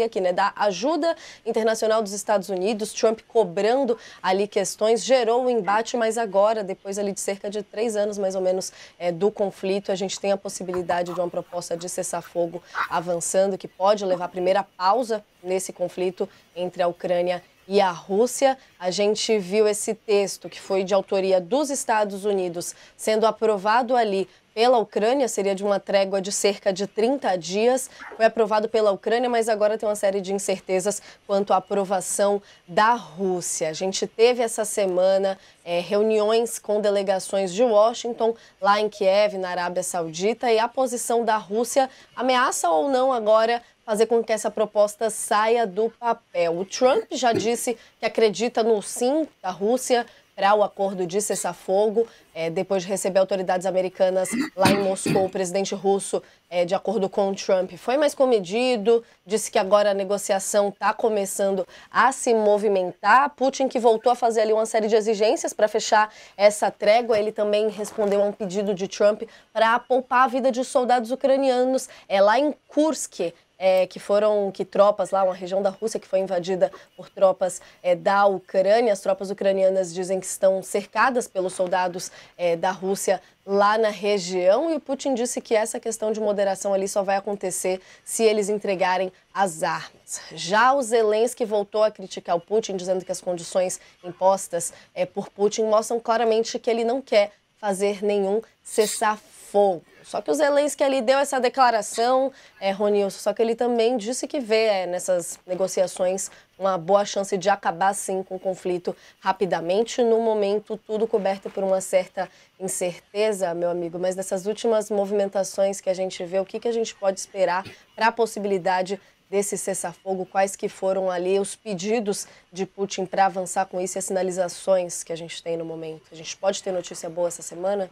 aqui, né, da ajuda internacional dos Estados Unidos, Trump cobrando ali questões, gerou o embate, mas agora, depois ali de cerca de 3 anos, mais ou menos, do conflito, a gente tem a possibilidade de uma proposta de cessar-fogo avançando, que pode levar a primeira pausa nesse conflito entre a Ucrânia e a Rússia. A gente viu esse texto, que foi de autoria dos Estados Unidos, sendo aprovado ali pela Ucrânia, seria de uma trégua de cerca de 30 dias. Foi aprovado pela Ucrânia, mas agora tem uma série de incertezas quanto à aprovação da Rússia. A gente teve essa semana reuniões com delegações de Washington, lá em Kiev, na Arábia Saudita, e a posição da Rússia ameaça ou não agora fazer com que essa proposta saia do papel. O Trump já disse que acredita no sim da Rússia para o acordo de cessar-fogo. Depois de receber autoridades americanas lá em Moscou, o presidente russo, de acordo com o Trump, foi mais comedido, disse que agora a negociação está começando a se movimentar. Putin, que voltou a fazer ali uma série de exigências para fechar essa trégua, ele também respondeu a um pedido de Trump para poupar a vida de soldados ucranianos lá em Kursk, que tropas lá, uma região da Rússia que foi invadida por tropas da Ucrânia. As tropas ucranianas dizem que estão cercadas pelos soldados da Rússia lá na região, e o Putin disse que essa questão de moderação ali só vai acontecer se eles entregarem as armas. Já o Zelensky voltou a criticar o Putin, dizendo que as condições impostas por Putin mostram claramente que ele não quer fazer nenhum cessar-fogo. Só que o Zelensky ali deu essa declaração, Ronilson, só que ele também disse que vê nessas negociações uma boa chance de acabar, sim, com o conflito rapidamente. No momento, tudo coberto por uma certa incerteza, meu amigo, mas nessas últimas movimentações que a gente vê, o que a gente pode esperar para a possibilidade desse cessar-fogo? Quais que foram ali os pedidos de Putin para avançar com isso e as sinalizações que a gente tem no momento? A gente pode ter notícia boa essa semana?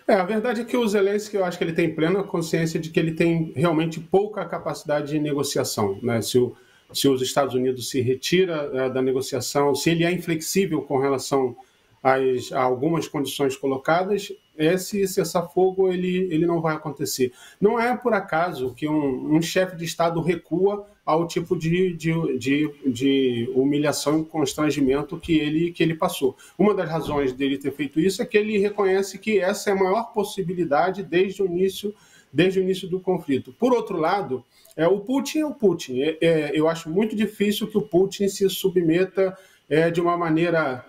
A verdade é que o Zelensky, eu acho que ele tem plena consciência de que ele tem realmente pouca capacidade de negociação, né? Se os Estados Unidos se retira da negociação, se ele é inflexível com relação a algumas condições colocadas, esse cessar-fogo ele não vai acontecer. Não é por acaso que um chefe de Estado recua ao tipo de humilhação e constrangimento que ele passou. Uma das razões dele ter feito isso é que ele reconhece que essa é a maior possibilidade desde o início do conflito. Por outro lado, o Putin é o Putin. Eu acho muito difícil que o Putin se submeta de uma maneira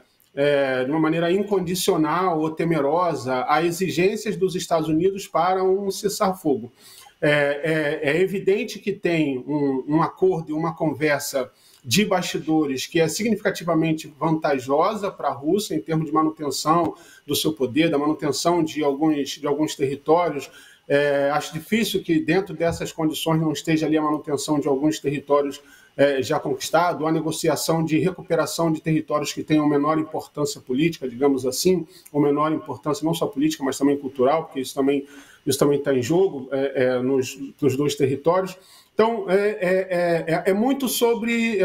incondicional ou temerosa a exigências dos Estados Unidos para um cessar-fogo. É evidente que tem um acordo e uma conversa de bastidores que é significativamente vantajosa para a Rússia em termos de manutenção do seu poder, da manutenção de alguns territórios. Acho difícil que dentro dessas condições não esteja ali a manutenção de alguns territórios já conquistados, a negociação de recuperação de territórios que tenham menor importância política, digamos assim, ou menor importância não só política, mas também cultural, porque isso também está em jogo nos dois territórios. Então, é muito sobre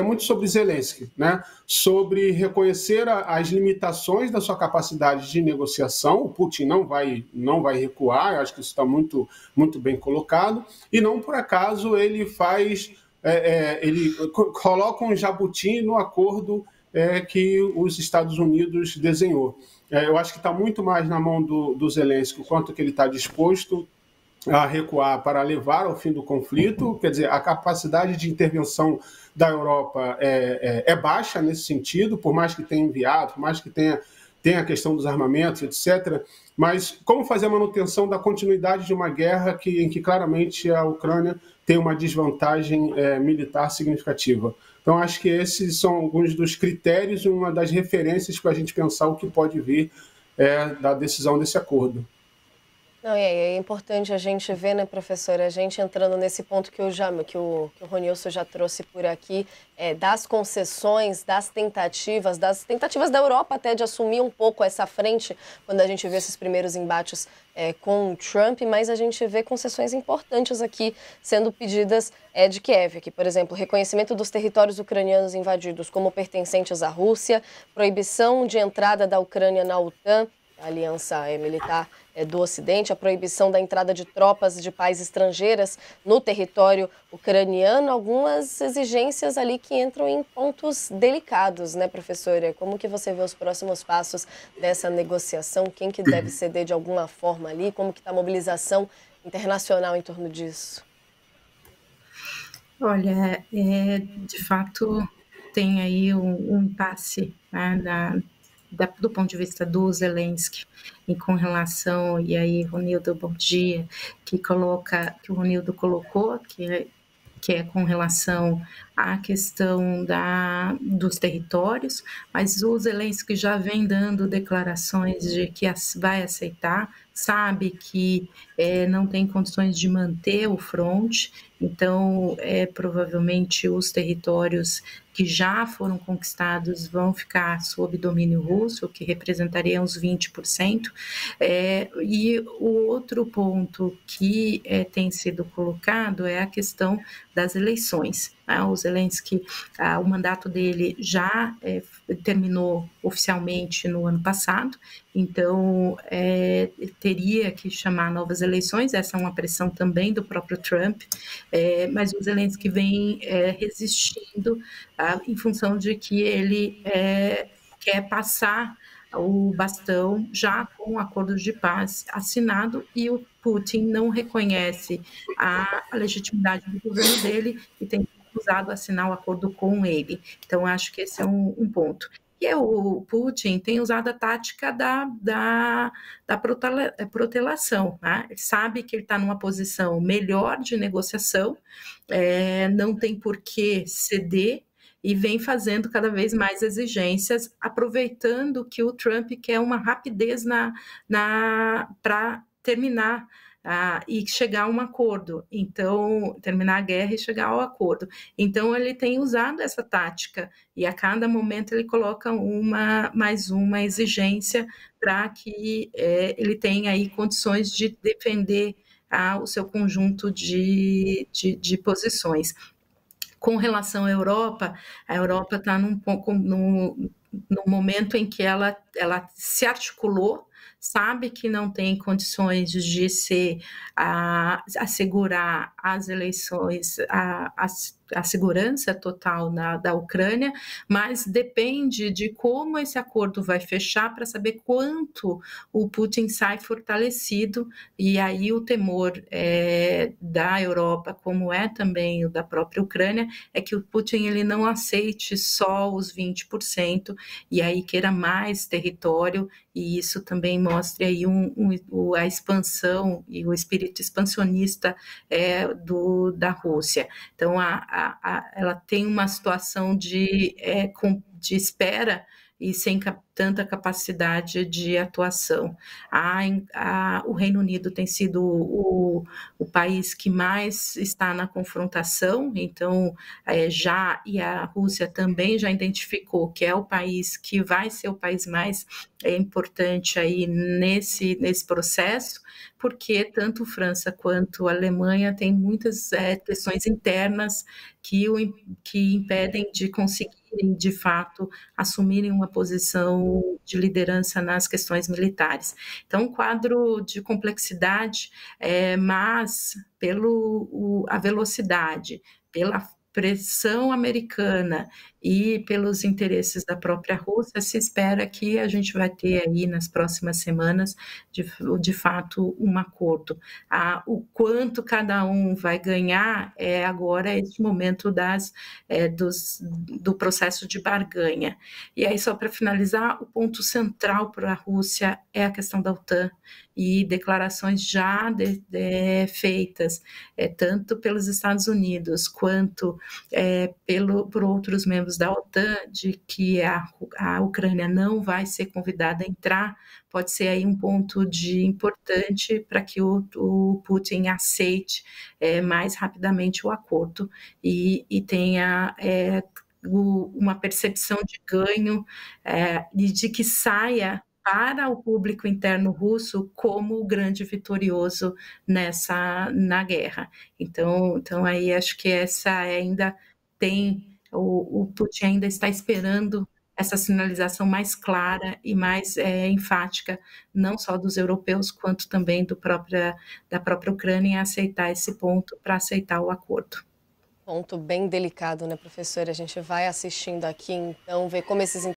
Zelensky, né? Sobre reconhecer as limitações da sua capacidade de negociação. O Putin não vai recuar, eu acho que isso está muito, muito bem colocado, e não por acaso ele ele coloca um jabuti no acordo que os Estados Unidos desenhou. Eu acho que está muito mais na mão do Zelensky o quanto que ele está disposto a recuar para levar ao fim do conflito. Quer dizer, a capacidade de intervenção da Europa é baixa nesse sentido, por mais que tenha enviado, por mais que tenha a questão dos armamentos, etc. Mas como fazer a manutenção da continuidade de uma guerra em que claramente a Ucrânia tem uma desvantagem militar significativa? Então, acho que esses são alguns dos critérios e uma das referências para a gente pensar o que pode vir da decisão desse acordo. Não, é importante a gente ver, né, professora, a gente entrando nesse ponto que o Ronilson já trouxe por aqui, das concessões, das tentativas da Europa até de assumir um pouco essa frente, quando a gente vê esses primeiros embates com o Trump, mas a gente vê concessões importantes aqui sendo pedidas de Kiev, aqui, por exemplo, reconhecimento dos territórios ucranianos invadidos como pertencentes à Rússia, proibição de entrada da Ucrânia na OTAN, a aliança militar do Ocidente, a proibição da entrada de tropas de países estrangeiras no território ucraniano, algumas exigências ali que entram em pontos delicados, né, professora? Como que você vê os próximos passos dessa negociação? Quem que deve ceder de alguma forma ali? Como que está a mobilização internacional em torno disso? Olha, de fato, tem aí um impasse, né, do ponto de vista do Zelensky, e com relação, e aí, Ronildo, bom dia, que o Ronildo colocou, que é com relação à questão dos territórios, mas o Zelensky já vem dando declarações de que vai aceitar, sabe que não tem condições de manter o fronte, então provavelmente os territórios que já foram conquistados vão ficar sob domínio russo, o que representaria uns 20%. E o outro ponto que tem sido colocado é a questão das eleições. O Zelensky, o mandato dele já terminou oficialmente no ano passado, então teria que chamar novas eleições, essa é uma pressão também do próprio Trump, mas o Zelensky vem resistindo em função de que ele quer passar o bastão já com o acordo de paz assinado, e o Putin não reconhece a legitimidade do governo dele e tem recusado assinar o acordo com ele. Então, acho que esse é um ponto. E o Putin tem usado a tática da protelação, né? Ele sabe que ele está numa posição melhor de negociação, não tem por que ceder, e vem fazendo cada vez mais exigências, aproveitando que o Trump quer uma rapidez para terminar e chegar a um acordo, então terminar a guerra e chegar ao acordo. Então ele tem usado essa tática, e a cada momento ele coloca mais uma exigência para que ele tenha aí condições de defender o seu conjunto de posições. Com relação à Europa, a Europa está num momento em que ela se articulou, sabe que não tem condições de assegurar as eleições, a segurança total da Ucrânia, mas depende de como esse acordo vai fechar para saber quanto o Putin sai fortalecido, e aí o temor da Europa, como é também o da própria Ucrânia, é que o Putin ele não aceite só os 20% e aí queira mais território, e isso também mostra aí a expansão e o espírito expansionista da Rússia. Então, ela tem uma situação de espera e sem tanta capacidade de atuação. O Reino Unido tem sido o país que mais está na confrontação, então e a Rússia também já identificou que é o país que vai ser o país mais importante aí nesse processo, porque tanto França quanto a Alemanha têm muitas questões internas que impedem de conseguirem, de fato, assumirem uma posição de liderança nas questões militares. Então, um quadro de complexidade, mas a velocidade, pela pressão americana e pelos interesses da própria Rússia, se espera que a gente vai ter aí nas próximas semanas, de fato, um acordo. O quanto cada um vai ganhar agora é este momento do processo de barganha. E aí, só para finalizar, o ponto central para a Rússia é a questão da OTAN, e declarações já feitas, tanto pelos Estados Unidos quanto por outros membros da OTAN, de que a Ucrânia não vai ser convidada a entrar, pode ser aí um ponto importante para que o Putin aceite mais rapidamente o acordo e tenha uma percepção de ganho e de que saia para o público interno russo como o grande vitorioso na guerra. Então aí acho que essa ainda tem, o Putin ainda está esperando essa sinalização mais clara e mais enfática, não só dos europeus, quanto também da própria Ucrânia, em aceitar esse ponto, para aceitar o acordo. Ponto bem delicado, né, professora? A gente vai assistindo aqui, então, ver como esses